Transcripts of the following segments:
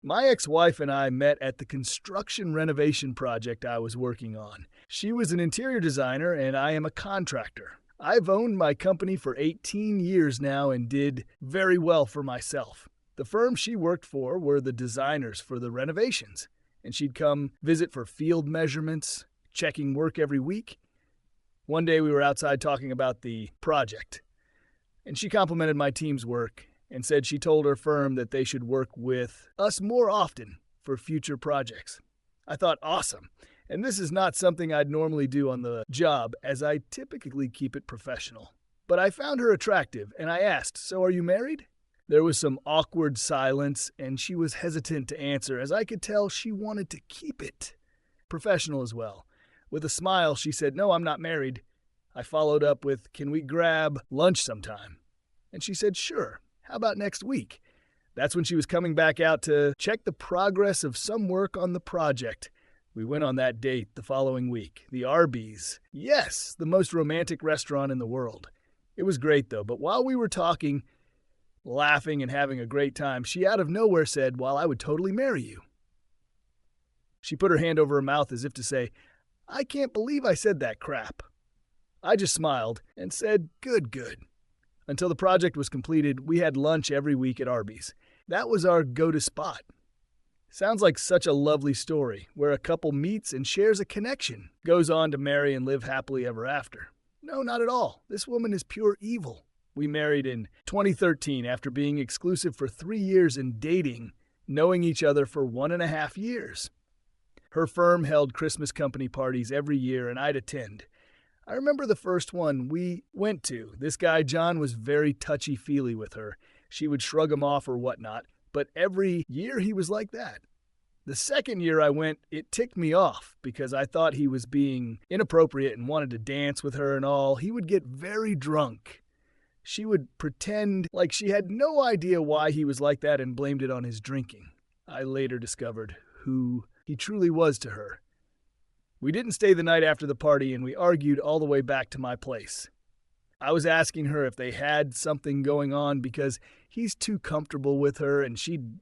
My ex-wife and I met at the construction renovation project I was working on. She was an interior designer and I am a contractor. I've owned my company for 18 years now and did very well for myself. The firm she worked for were the designers for the renovations, and she'd come visit for field measurements, checking work every week. One day we were outside talking about the project, and she complimented my team's work and said she told her firm that they should work with us more often for future projects. I thought, awesome. And this is not something I'd normally do on the job, as I typically keep it professional. But I found her attractive, and I asked, "So are you married?" There was some awkward silence, and she was hesitant to answer, as I could tell she wanted to keep it professional as well. With a smile, she said, "No, I'm not married." I followed up with, "Can we grab lunch sometime?" And she said, "Sure. How about next week?" That's when she was coming back out to check the progress of some work on the project. We went on that date the following week. The Arby's. Yes, the most romantic restaurant in the world. It was great, though, but while we were talking, laughing and having a great time, she out of nowhere said, "Well, I would totally marry you." She put her hand over her mouth as if to say, "I can't believe I said that crap." I just smiled and said, Good. Until the project was completed, we had lunch every week at Arby's. That was our go-to spot. Sounds like such a lovely story, where a couple meets and shares a connection, goes on to marry and live happily ever after. No, not at all. This woman is pure evil. We married in 2013 after being exclusive for 3 years and dating, knowing each other for 1.5 years. Her firm held Christmas company parties every year, and I'd attend. I remember the first one we went to. This guy, John, was very touchy-feely with her. She would shrug him off or whatnot, but every year he was like that. The second year I went, it ticked me off because I thought he was being inappropriate and wanted to dance with her and all. He would get very drunk. She would pretend like she had no idea why he was like that and blamed it on his drinking. I later discovered who he truly was to her. We didn't stay the night after the party, and we argued all the way back to my place. I was asking her if they had something going on because he's too comfortable with her, and she'd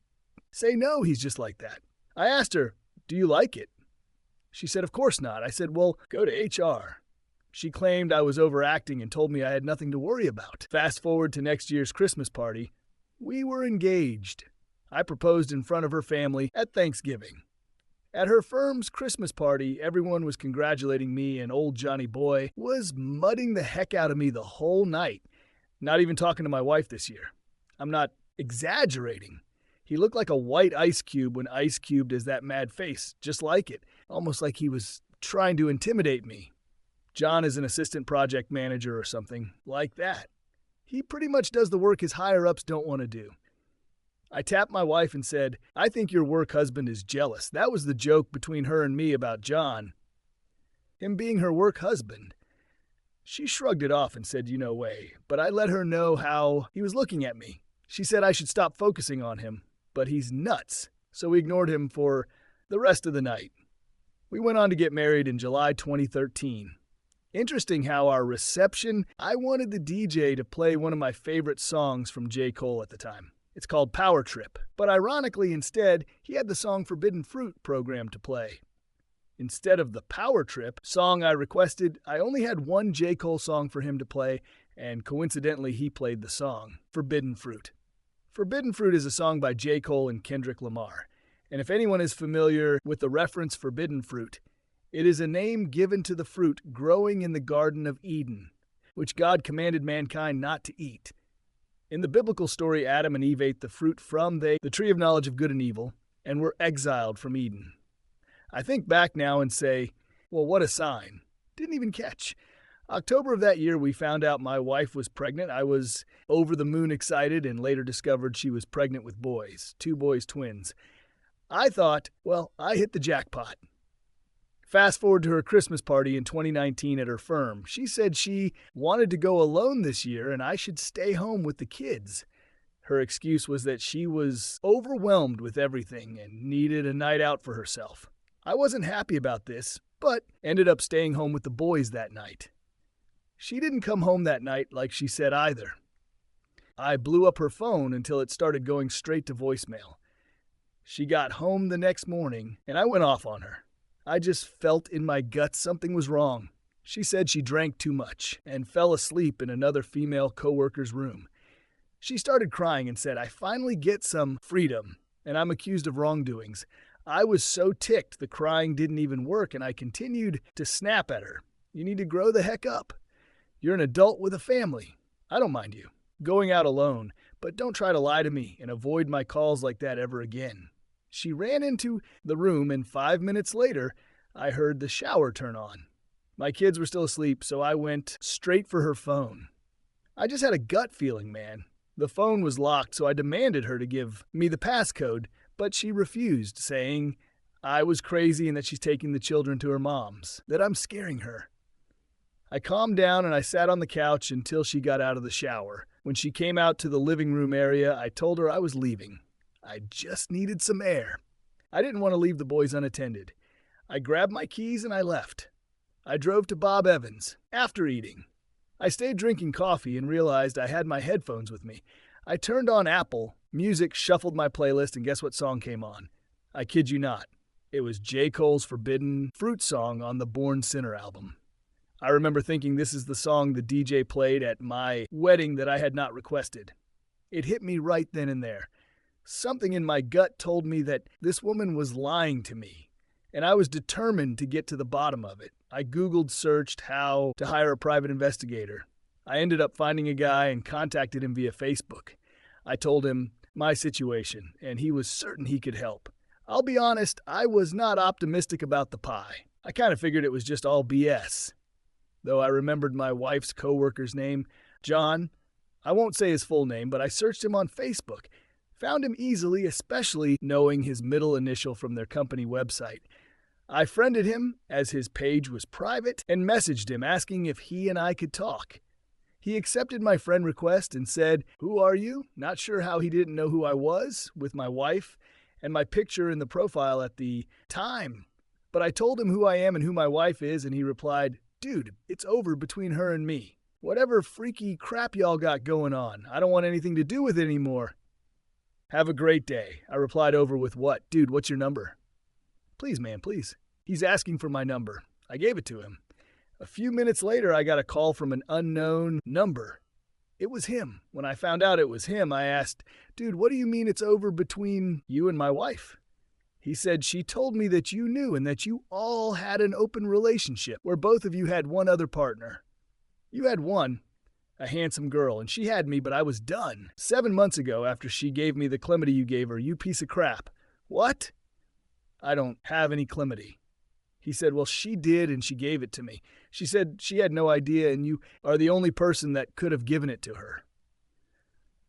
say no, he's just like that. I asked her, "Do you like it?" She said, "Of course not." I said, "Well, go to HR." She claimed I was overacting and told me I had nothing to worry about. Fast forward to next year's Christmas party. We were engaged. I proposed in front of her family at Thanksgiving. At her firm's Christmas party, everyone was congratulating me, and old Johnny Boy was mudding the heck out of me the whole night. Not even talking to my wife this year. I'm not exaggerating. He looked like a white ice cube when ice cubed as that mad face, just like it, almost like he was trying to intimidate me. John is an assistant project manager or something like that. He pretty much does the work his higher-ups don't want to do. I tapped my wife and said, "I think your work husband is jealous." That was the joke between her and me about John. Him being her work husband. She shrugged it off and said, "No way." But I let her know how he was looking at me. She said I should stop focusing on him, but he's nuts. So we ignored him for the rest of the night. We went on to get married in July 2013. Interesting how our reception, I wanted the DJ to play one of my favorite songs from J. Cole at the time. It's called Power Trip, but ironically instead, he had the song Forbidden Fruit programmed to play. Instead of the Power Trip song I requested, I only had one J. Cole song for him to play, and coincidentally he played the song, Forbidden Fruit. Forbidden Fruit is a song by J. Cole and Kendrick Lamar, and if anyone is familiar with the reference Forbidden Fruit, it is a name given to the fruit growing in the Garden of Eden, which God commanded mankind not to eat. In the biblical story, Adam and Eve ate the fruit from the tree of knowledge of good and evil and were exiled from Eden. I think back now and say, well, what a sign. Didn't even catch. October of that year, we found out my wife was pregnant. I was over the moon excited and later discovered she was pregnant with boys, 2 boys twins. I thought, well, I hit the jackpot. Fast forward to her Christmas party in 2019 at her firm. She said she wanted to go alone this year and I should stay home with the kids. Her excuse was that she was overwhelmed with everything and needed a night out for herself. I wasn't happy about this, but ended up staying home with the boys that night. She didn't come home that night like she said either. I blew up her phone until it started going straight to voicemail. She got home the next morning, and I went off on her. I just felt in my gut something was wrong. She said she drank too much and fell asleep in another female coworker's room. She started crying and said, "I finally get some freedom, and I'm accused of wrongdoings." I was so ticked the crying didn't even work, and I continued to snap at her. "You need to grow the heck up. You're an adult with a family. I don't mind you going out alone, but don't try to lie to me and avoid my calls like that ever again." She ran into the room, and 5 minutes later, I heard the shower turn on. My kids were still asleep, so I went straight for her phone. I just had a gut feeling, man. The phone was locked, so I demanded her to give me the passcode, but she refused, saying I was crazy and that she's taking the children to her mom's, that I'm scaring her. I calmed down and I sat on the couch until she got out of the shower. When she came out to the living room area, I told her I was leaving. I just needed some air. I didn't want to leave the boys unattended. I grabbed my keys and I left. I drove to Bob Evans after eating. I stayed drinking coffee and realized I had my headphones with me. I turned on Apple Music, shuffled my playlist, and guess what song came on? I kid you not. It was J. Cole's Forbidden Fruit song on the Born Sinner album. I remember thinking this is the song the DJ played at my wedding that I had not requested. It hit me right then and there. Something in my gut told me that this woman was lying to me, and I was determined to get to the bottom of it. I Googled, searched how to hire a private investigator. I ended up finding a guy and contacted him via Facebook. I told him my situation, and he was certain he could help. I'll be honest, I was not optimistic about the pie. I kind of figured it was just all BS. Though I remembered my wife's coworker's name, John. I won't say his full name, but I searched him on Facebook. Found him easily, especially knowing his middle initial from their company website. I friended him, as his page was private, and messaged him asking if he and I could talk. He accepted my friend request and said, "Who are you?" Not sure how he didn't know who I was, with my wife and my picture in the profile at the time. But I told him who I am and who my wife is, and he replied, "Dude, it's over between her and me. Whatever freaky crap y'all got going on, I don't want anything to do with it anymore." "Have a great day." I replied over with, "What? Dude, what's your number?" "Please, man, please." He's asking for my number. I gave it to him. A few minutes later, I got a call from an unknown number. It was him. When I found out it was him, I asked, "Dude, what do you mean it's over between you and my wife?" He said, "She told me that you knew and that you all had an open relationship where both of you had one other partner. You had one, a handsome girl, and she had me, but I was done 7 months ago after she gave me the chlamydia you gave her, you piece of crap." "What?" "I don't have any chlamydia." He said, "Well, she did, and she gave it to me. She said she had no idea, and you are the only person that could have given it to her."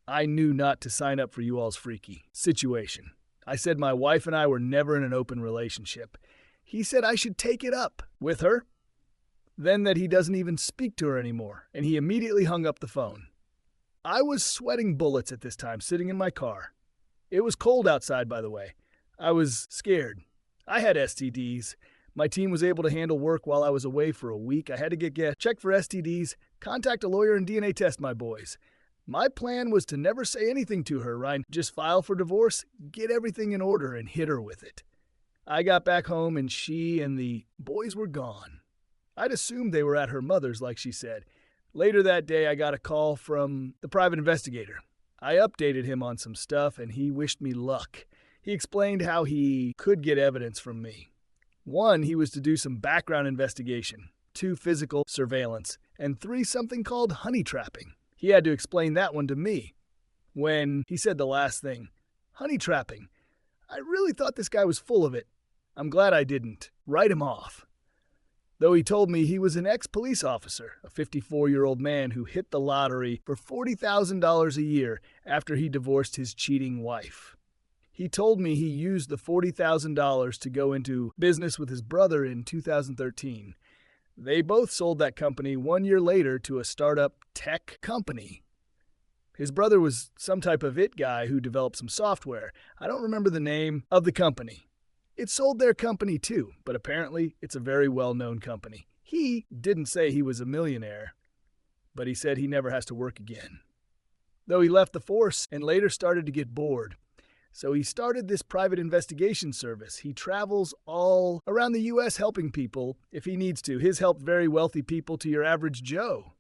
I knew not to sign up for you all's freaky situation. I said my wife and I were never in an open relationship. He said I should take it up with her, then that he doesn't even speak to her anymore, and he immediately hung up the phone. I was sweating bullets at this time, sitting in my car. It was cold outside, by the way. I was scared. I had STDs. My team was able to handle work while I was away for a week. I had to get checked for STDs, contact a lawyer, and DNA test my boys. My plan was to never say anything to her, Ryan. Just file for divorce, get everything in order, and hit her with it. I got back home, and she and the boys were gone. I'd assumed they were at her mother's, like she said. Later that day, I got a call from the private investigator. I updated him on some stuff, and he wished me luck. He explained how he could get evidence from me. 1, he was to do some background investigation, 2, physical surveillance, and 3, something called honey trapping. He had to explain that one to me. When he said the last thing, honey trapping, I really thought this guy was full of it. I'm glad I didn't write him off. Though he told me he was an ex-police officer, a 54-year-old man who hit the lottery for $40,000 a year after he divorced his cheating wife. He told me he used the $40,000 to go into business with his brother in 2013. They both sold that company 1 year later to a startup tech company. His brother was some type of it guy who developed some software. I don't remember the name of the company. It sold their company too, but apparently it's a very well-known company. He didn't say he was a millionaire, but he said he never has to work again. Though he left the force and later started to get bored. So he started this private investigation service. He travels all around the U.S. helping people if he needs to. He's helped very wealthy people to your average Joe.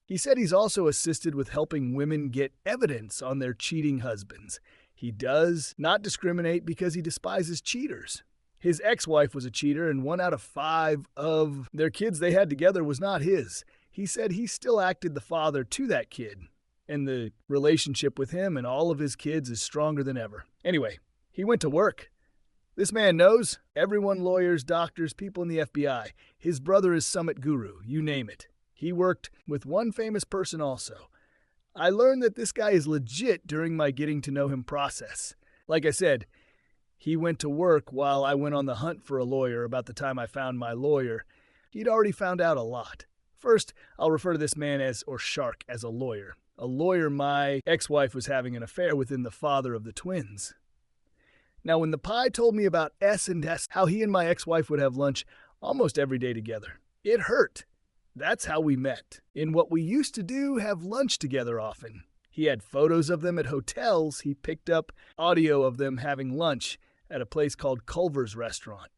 He said he's also assisted with helping women get evidence on their cheating husbands. He does not discriminate because he despises cheaters. His ex-wife was a cheater, and 1 out of 5 of their kids they had together was not his. He said he still acted the father to that kid, and the relationship with him and all of his kids is stronger than ever. Anyway, he went to work. This man knows everyone, lawyers, doctors, people in the FBI. His brother is Summit Guru, you name it. He worked with one famous person also. I learned that this guy is legit during my getting to know him process. Like I said, he went to work while I went on the hunt for a lawyer. About the time I found my lawyer, he'd already found out a lot. First, I'll refer to this man as, or Shark, as a lawyer. A lawyer my ex-wife was having an affair within the father of the twins. Now, when the pie told me about S&S, how he and my ex-wife would have lunch almost every day together, it hurt. That's how we met. In what we used to do, have lunch together often. He had photos of them at hotels. He picked up audio of them having lunch at a place called Culver's Restaurant.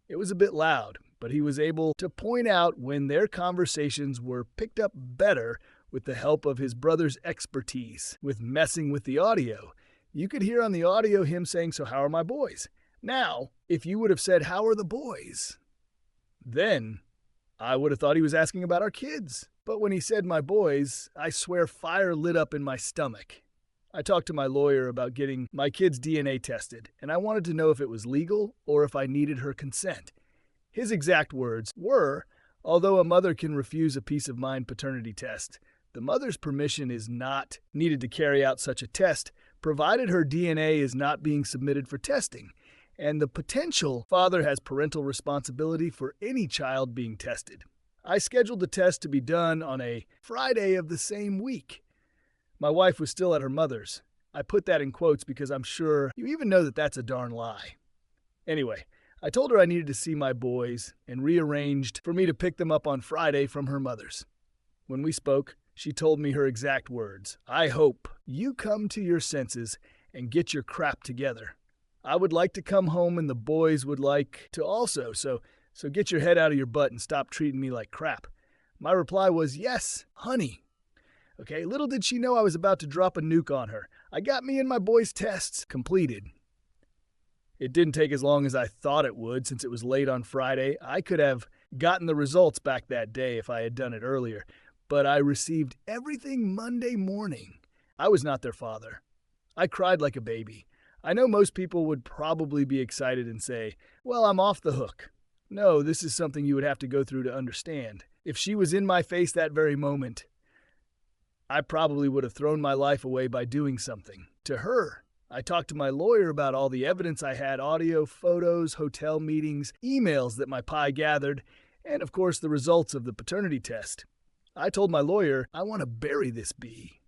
It was a bit loud, but he was able to point out when their conversations were picked up better with the help of his brother's expertise with messing with the audio. You could hear on the audio him saying, "So how are my boys?" Now, if you would have said, "How are the boys?" then I would have thought he was asking about our kids. But when he said "my boys," I swear fire lit up in my stomach. I talked to my lawyer about getting my kids' DNA tested, and I wanted to know if it was legal or if I needed her consent. His exact words were, although a mother can refuse a peace of mind paternity test, the mother's permission is not needed to carry out such a test, provided her DNA is not being submitted for testing, and the potential father has parental responsibility for any child being tested. I scheduled the test to be done on a Friday of the same week. My wife was still at her mother's. I put that in quotes because I'm sure you even know that that's a darn lie. Anyway, I told her I needed to see my boys and rearranged for me to pick them up on Friday from her mother's. When we spoke, she told me her exact words. "I hope you come to your senses and get your crap together. I would like to come home and the boys would like to also, so get your head out of your butt and stop treating me like crap." My reply was, "Yes, honey." Okay, little did she know I was about to drop a nuke on her. I got me and my boys' tests completed. It didn't take as long as I thought it would since it was late on Friday. I could have gotten the results back that day if I had done it earlier, but I received everything Monday morning. I was not their father. I cried like a baby. I know most people would probably be excited and say, "Well, I'm off the hook." No, this is something you would have to go through to understand. If she was in my face that very moment, I probably would have thrown my life away by doing something to her. I talked to my lawyer about all the evidence I had, audio, photos, hotel meetings, emails that my pie gathered, and of course the results of the paternity test. I told my lawyer, I want to bury this bee.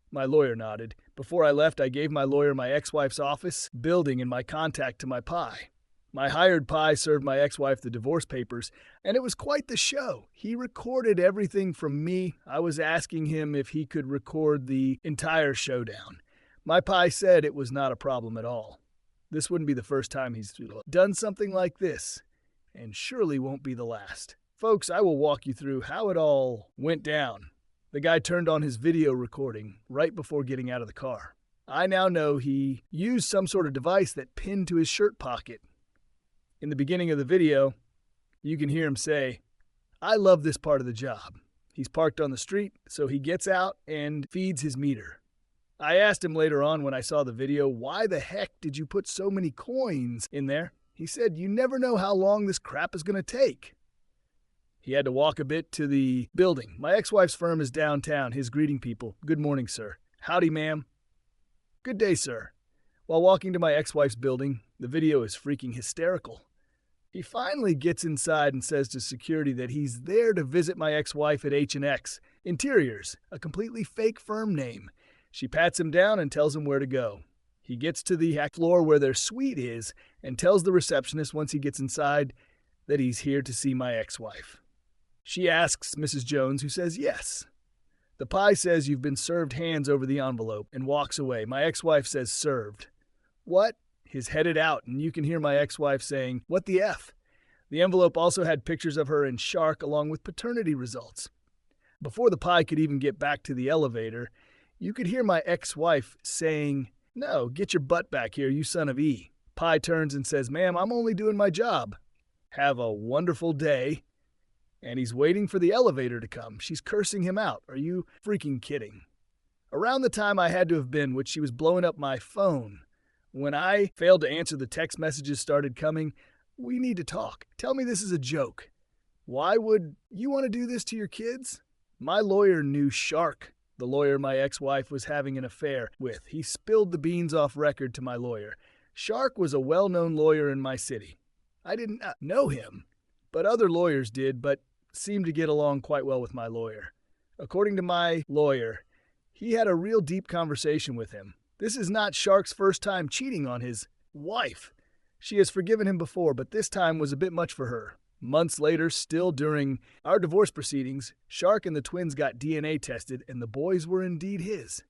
My lawyer nodded. Before I left, I gave my lawyer my ex-wife's office, building, and my contact to my pie. My hired pie served my ex-wife the divorce papers, and it was quite the show. He recorded everything from me. I was asking him if he could record the entire showdown. My pie said it was not a problem at all. This wouldn't be the first time he's done something like this, and surely won't be the last. Folks, I will walk you through how it all went down. The guy turned on his video recording right before getting out of the car. I now know he used some sort of device that pinned to his shirt pocket. In the beginning of the video, you can hear him say, "I love this part of the job." He's parked on the street, so he gets out and feeds his meter. I asked him later on when I saw the video, "Why the heck did you put so many coins in there?" He said, "You never know how long this crap is going to take." He had to walk a bit to the building. My ex-wife's firm is downtown. His greeting people, "Good morning, sir." "Howdy, ma'am." "Good day, sir." While walking to my ex-wife's building, the video is freaking hysterical. He finally gets inside and says to security that he's there to visit my ex-wife at H&X Interiors, a completely fake firm name. She pats him down and tells him where to go. He gets to the floor where their suite is and tells the receptionist once he gets inside that he's here to see my ex-wife. She asks Mrs. Jones, who says yes. The pie says, "You've been served," hands over the envelope, and walks away. My ex-wife says served. What? Is headed out, and you can hear my ex-wife saying, "What the F?" The envelope also had pictures of her and Shark along with paternity results. Before the pie could even get back to the elevator, you could hear my ex-wife saying, "No, get your butt back here, you son of E." Pie turns and says, "Ma'am, I'm only doing my job. Have a wonderful day." And he's waiting for the elevator to come. She's cursing him out. Are you freaking kidding? Around the time I had to have been, which she was blowing up my phone, when I failed to answer, the text messages started coming. "We need to talk. Tell me this is a joke. Why would you want to do this to your kids?" My lawyer knew Shark, the lawyer my ex-wife was having an affair with. He spilled the beans off record to my lawyer. Shark was a well-known lawyer in my city. I didn't know him, but other lawyers did, but seemed to get along quite well with my lawyer. According to my lawyer, he had a real deep conversation with him. This is not Shark's first time cheating on his wife. She has forgiven him before, but this time was a bit much for her. Months later, still during our divorce proceedings, Shark and the twins got DNA tested, and the boys were indeed his.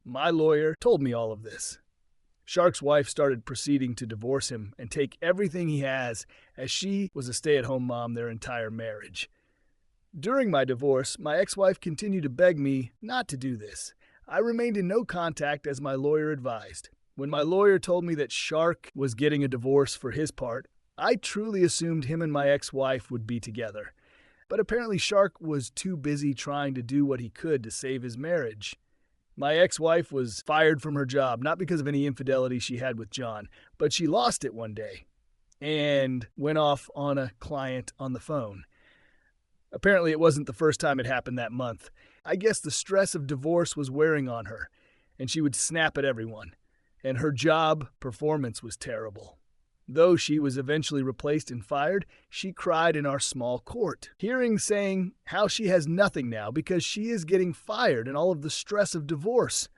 My lawyer told me all of this. Shark's wife started proceeding to divorce him and take everything he has, as she was a stay-at-home mom their entire marriage. During my divorce, my ex-wife continued to beg me not to do this. I remained in no contact as my lawyer advised. When my lawyer told me that Shark was getting a divorce for his part, I truly assumed him and my ex-wife would be together. But apparently Shark was too busy trying to do what he could to save his marriage. My ex-wife was fired from her job, not because of any infidelity she had with John, but she lost it one day and went off on a client on the phone. Apparently it wasn't the first time it happened that month. I guess the stress of divorce was wearing on her, and she would snap at everyone, and her job performance was terrible. Though she was eventually replaced and fired, she cried in our small court, hearing saying how she has nothing now because she is getting fired and all of the stress of divorce.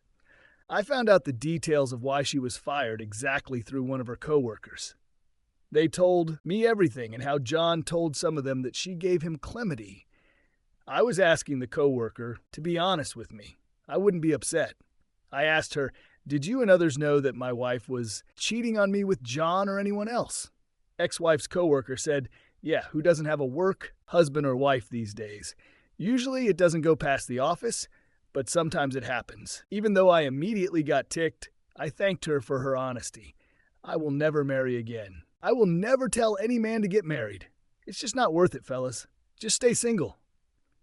I found out the details of why she was fired exactly through one of her coworkers. They told me everything and how John told some of them that she gave him calamity. I was asking the coworker to be honest with me. I wouldn't be upset. I asked her, "Did you and others know that my wife was cheating on me with John or anyone else?" Ex-wife's coworker said, "Yeah, who doesn't have a work husband or wife these days? Usually it doesn't go past the office, but sometimes it happens." Even though I immediately got ticked, I thanked her for her honesty. I will never marry again. I will never tell any man to get married. It's just not worth it, fellas. Just stay single.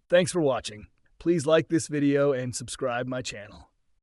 Thanks for watching. Please like this video and subscribe my channel.